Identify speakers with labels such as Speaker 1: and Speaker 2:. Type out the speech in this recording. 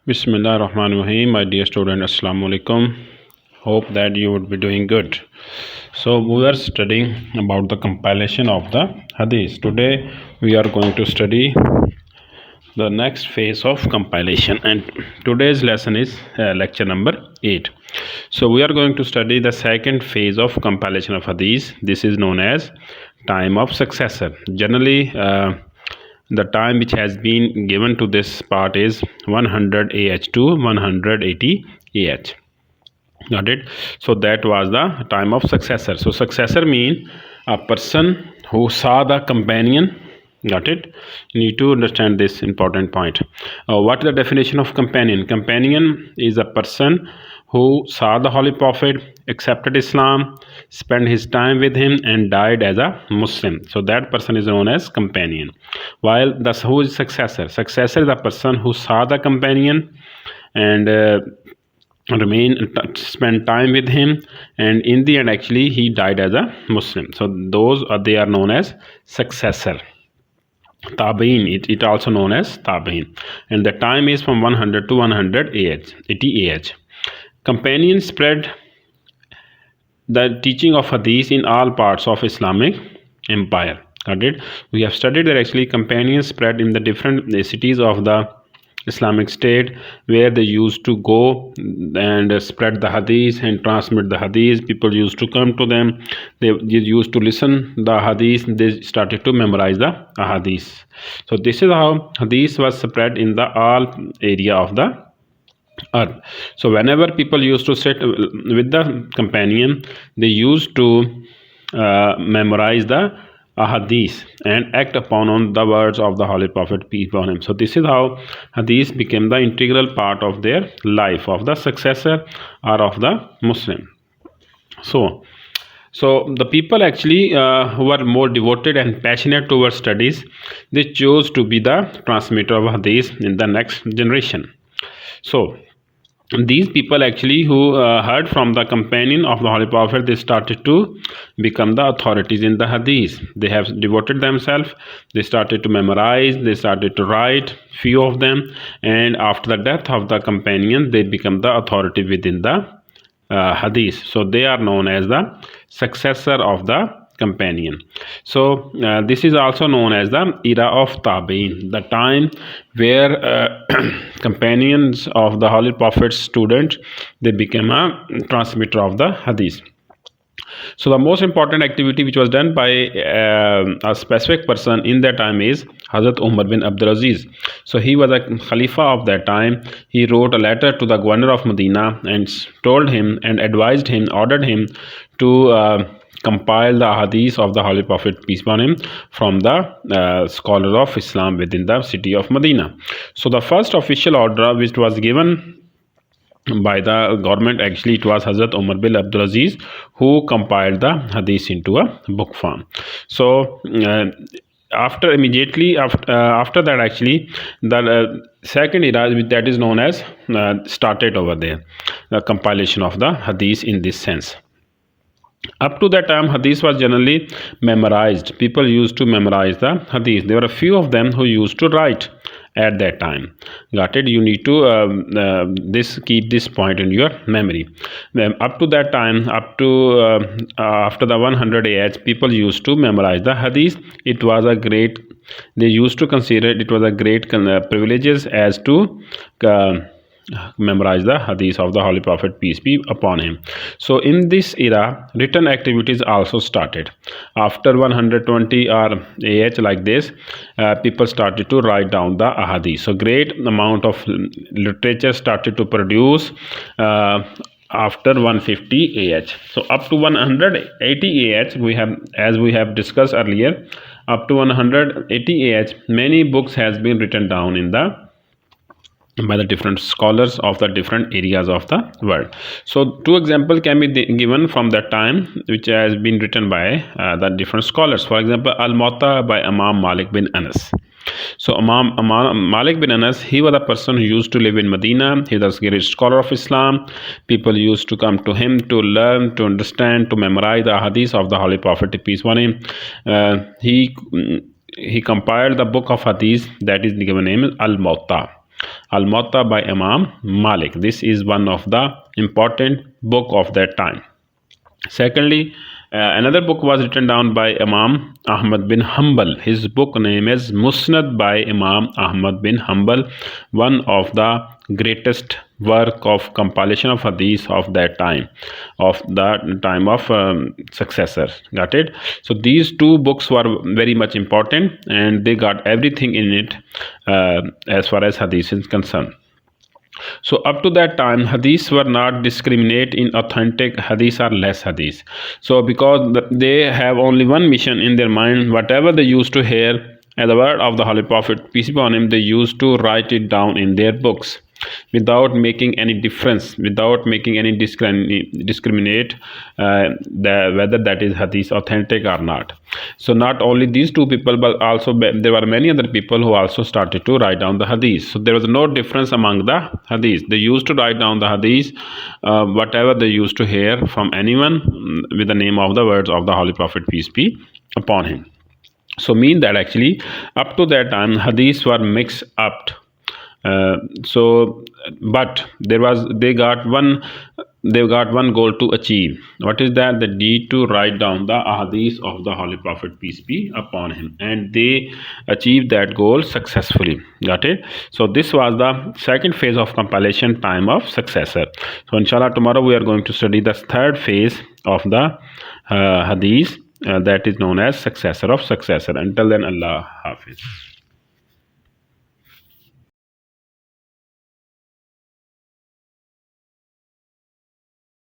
Speaker 1: Bismillah ar-Rahman ar-Rahim. My dear student, Assalamu alaikum. Hope that you would be doing good. So we are studying about the compilation of the hadith. Today we are going to study the next phase of compilation, and today's lesson is lecture number 8. So we are going to study the second phase of compilation of hadith. This is known as time of successor. Generally, the time which has been given to this part is 100 AH to 180 AH. Got it? So that was the time of successor. So successor mean a person who saw the companion. Got it? You need to understand this important point. What is the definition of companion? Companion is a person who saw the Holy Prophet, accepted Islam, spent his time with him, and died as a Muslim. So that person is known as companion. While who is successor? Successor is a person who saw the companion and spend time with him, and in the end actually he died as a Muslim. So they are known as successor. Tabi'in, it also known as Tabi'in, and the time is from 100 to 180 AH. Companion spread the teaching of hadith in all parts of Islamic empire. Got it? We have studied that actually companions spread in the different cities of the Islamic State, where they used to go and spread the hadith and transmit the hadith. People used to come to them. They used to listen the hadith. They started to memorize the hadith. So this is how hadith was spread in the all area of the earth. So whenever people used to sit with the companion, they used to memorize the hadith and act upon the words of the Holy Prophet, peace be upon him. So this is how hadith became the integral part of their life, of the successor or of the Muslim. So the people actually who were more devoted and passionate towards studies, they chose to be the transmitter of hadith in the next generation. So these people actually who heard from the companion of the Holy Prophet, they started to become the authorities in the hadith. They have devoted themselves. They started to memorize. They started to write, few of them, and after the death of the companion, they become the authority within the hadith. So they are known as the successor of the companion. So this is also known as the era of Tabi'in, the time where companions of the Holy Prophet's student, they became a transmitter of the hadith. So the most important activity which was done by a specific person in that time is Hazrat Umar bin Abdul Aziz. So he was a Khalifa of that time. He wrote a letter to the governor of Medina and told him and advised him, ordered him to compile the hadith of the Holy Prophet, peace be upon him, from the scholars of Islam within the city of Medina. So the first official order which was given by the government, actually it was Hazrat Umar bin Abdul Aziz who compiled the hadith into a book form. So after that actually the second era that is known as started over there, the compilation of the hadith in this sense. Up to that time, hadith was generally memorized. People used to memorize the hadith. There were a few of them who used to write at that time. Got it? You need to keep this point in your memory. Then up to that time, up to after the 100 AH, people used to memorize the hadith. It was a great. They used to consider it was a great privileges as to memorize the hadith of the Holy Prophet, peace be upon him. So in this era, written activities also started. After 120 or AH like this, people started to write down the hadith. So great amount of literature started to produce after 150 AH. So up to 180 AH, we have discussed earlier, up to 180 AH, many books has been written down by the different scholars of the different areas of the world. So two examples can be given from that time which has been written by the different scholars. For example, Al-Muwatta by Imam Malik bin Anas. So Imam Malik bin Anas, he was a person who used to live in Medina. He was a great scholar of Islam. People used to come to him to learn, to understand, to memorize the hadith of the Holy Prophet, peace be upon him. He compiled the book of hadith that is given name Al-Muwatta. Al-Muwatta by Imam Malik. This is one of the important book of that time. Secondly, another book was written down by Imam Ahmad bin Hanbal. His book name is Musnad by Imam Ahmad bin Hanbal, one of the greatest work of compilation of hadith of that time, of the time of successor. Got it? So these two books were very much important, and they got everything in it as far as hadith is concerned. So up to that time, hadiths were not discriminate in authentic hadith or less hadith. So because they have only one mission in their mind, whatever they used to hear as the word of the Holy Prophet, peace be upon him, they used to write it down in their books without making any difference, without making any discriminate whether that is hadith authentic or not. So not only these two people, but also there were many other people who also started to write down the hadith. So there was no difference among the hadith. They used to write down the hadith, whatever they used to hear from anyone with the name of the words of the Holy Prophet, peace be upon him. So mean that actually up to that time hadiths were mixed up. But they got one goal to achieve. What is that? The need to write down the ahadith of the Holy Prophet, peace be upon him, and they achieved that goal successfully. Got it? So this was the second phase of compilation, time of successor. So inshallah tomorrow we are going to study the third phase of the hadith, that is known as successor of successor. Until then, Allah Hafiz.